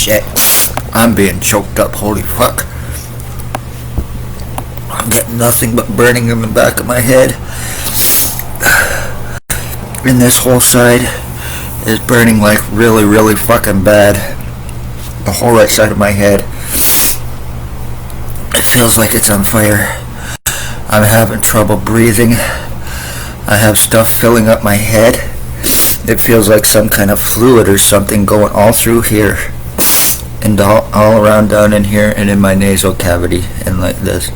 shit. I'm being choked up, holy fuck. I'm getting nothing but burning in the back of my head. And this whole side is burning like really, really fucking bad. The whole right side of my head. It feels like it's on fire. I'm having trouble breathing. I have stuff filling up my head. It feels like some kind of fluid or something going all through here. And all around down in here and in my nasal cavity and like this.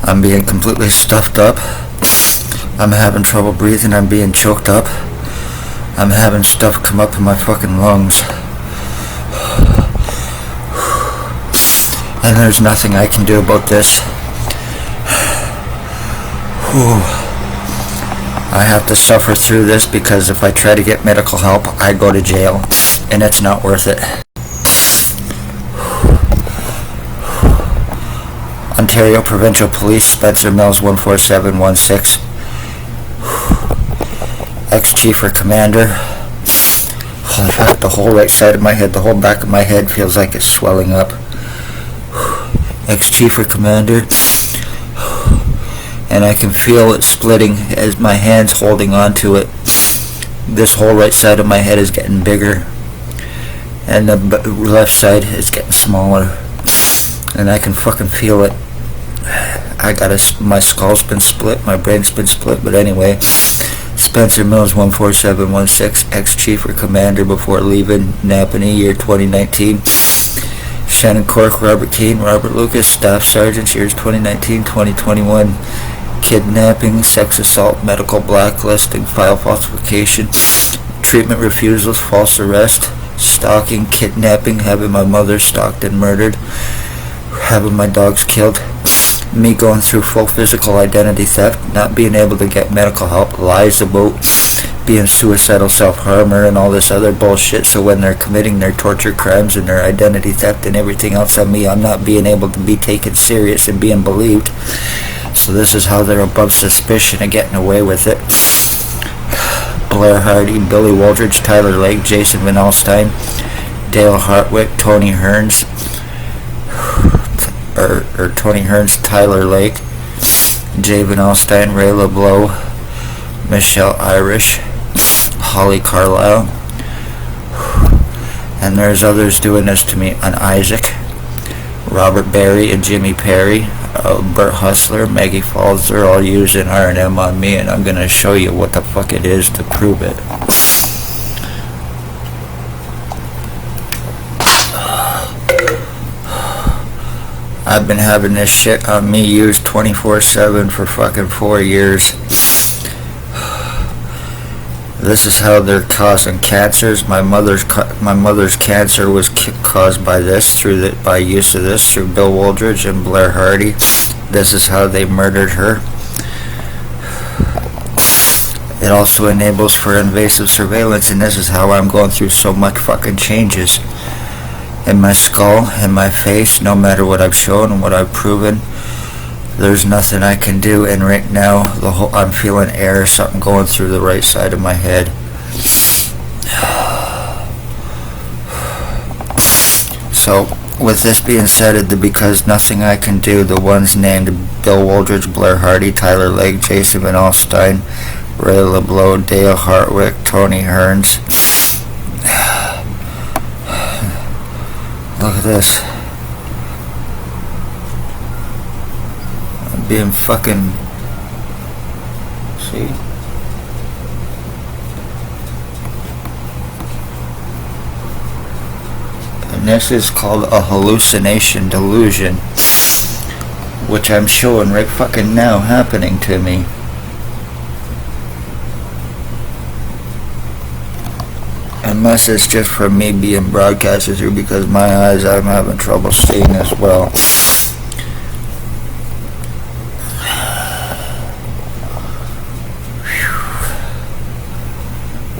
I'm being completely stuffed up. I'm having trouble breathing. I'm being choked up. I'm having stuff come up in my fucking lungs. And there's nothing I can do about this. I have to suffer through this because if I try to get medical help, I go to jail. And it's not worth it. Ontario Provincial Police, Spencer Mills 14716. Ex-Chief or Commander. Holy fuck, the whole right side of my head, the whole back of my head feels like it's swelling up. Ex-Chief or Commander. And I can feel it splitting as my hand's holding on to it. This whole right side of my head is getting bigger. And the left side is getting smaller. And I can fucking feel it. My skull's been split, my brain's been split, but anyway. Spencer Mills 14716, ex-Chief or Commander before leaving Napanee, year 2019. Shannon Cork, Robert Keane, Robert Lucas, Staff Sergeants, years 2019-2021. Kidnapping, sex assault, medical blacklisting, file falsification, treatment refusals, false arrest, stalking, kidnapping, having my mother stalked and murdered, having my dogs killed, me going through full physical identity theft, not being able to get medical help, lies about being suicidal self-harmer and all this other bullshit. So when they're committing their torture crimes and their identity theft and everything else on me, I'm not being able to be taken serious and being believed. So this is how they're above suspicion of getting away with it. Blair Hardy, Billy Waldridge, Tyler Lake, Jason Van Alstyne, Dale Hartwick, Tony Hearns, or Tony Hearns, Tyler Lake, Jay Van Alstyne, Ray LeBlow, Michelle Irish, Holly Carlisle, and there's others doing this to me, on Isaac, Robert Barry and Jimmy Perry, Bert Hustler, Maggie Falls. They're all using R&M on me, and I'm going to show you what the fuck it is to prove it. I've been having this shit on me used 24/7 for fucking 4 years. This is how they're causing cancers. My mother's cancer was caused by this, by use of this, through Bill Waldridge and Blair Hardy. This is how they murdered her. It also enables for invasive surveillance, and this is how I'm going through so much fucking changes in my skull, in my face. No matter what I've shown and what I've proven, there's nothing I can do. And right now, I'm feeling air, something going through the right side of my head. So, with this being said, because nothing I can do, the ones named Bill Waldridge, Blair Hardy, Tyler Lake, Jason Van Alstyne, Ray LeBlow, Dale Hartwick, Tony Hearns. Look at this. I'm being fucking... See? And this is called a hallucination delusion, which I'm showing right fucking now happening to me. Unless it's just from me being broadcasted through, because my eyes, I'm having trouble seeing as well.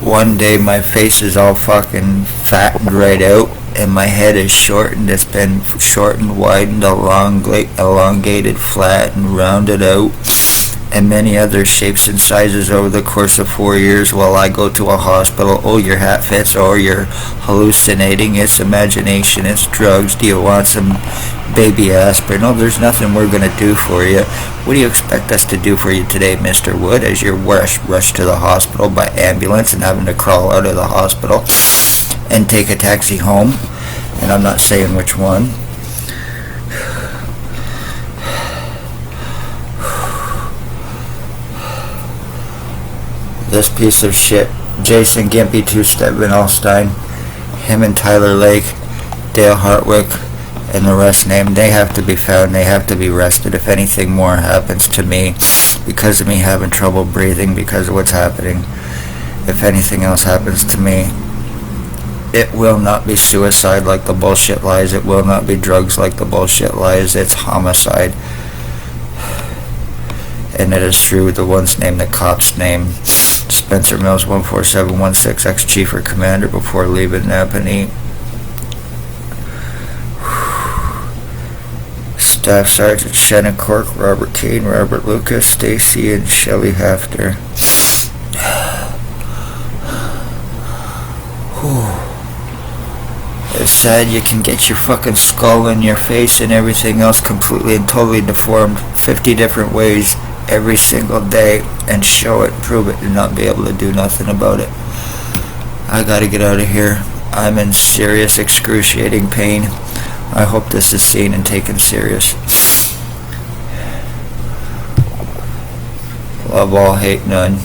One day my face is all fucking fattened right out, and my head is shortened. It's been shortened, widened, elongated, flat, and rounded out. and many other shapes and sizes over the course of 4 years while I go to a hospital. Oh, your hat fits. Oh, you're hallucinating. It's imagination. It's drugs. Do you want some baby aspirin? No, there's nothing we're going to do for you. What do you expect us to do for you today, Mr. Wood, as you're rushed to the hospital by ambulance and having to crawl out of the hospital and take a taxi home? And I'm not saying which one. This piece of shit, Jason Gimpy, Two-Step Van Alstyne, him and Tyler Lake, Dale Hartwick, and the rest named, they have to be found. They have to be arrested. If anything more happens to me because of me having trouble breathing because of what's happening, if anything else happens to me, it will not be suicide like the bullshit lies. It will not be drugs like the bullshit lies. It's homicide. And it is true, the one's name, the cop's name, Spencer Mills, 14716, ex-chief or commander before leaving Napanee. Staff Sergeant Shannon Cork, Robert Kane, Robert Lucas, Stacy, and Shelley Hafter. It's sad you can get your fucking skull and your face and everything else completely and totally deformed 50 different ways every single day and show it, prove it, and not be able to do nothing about it. I gotta get out of here. I'm in serious, excruciating pain. I hope this is seen and taken serious. Love all, hate none.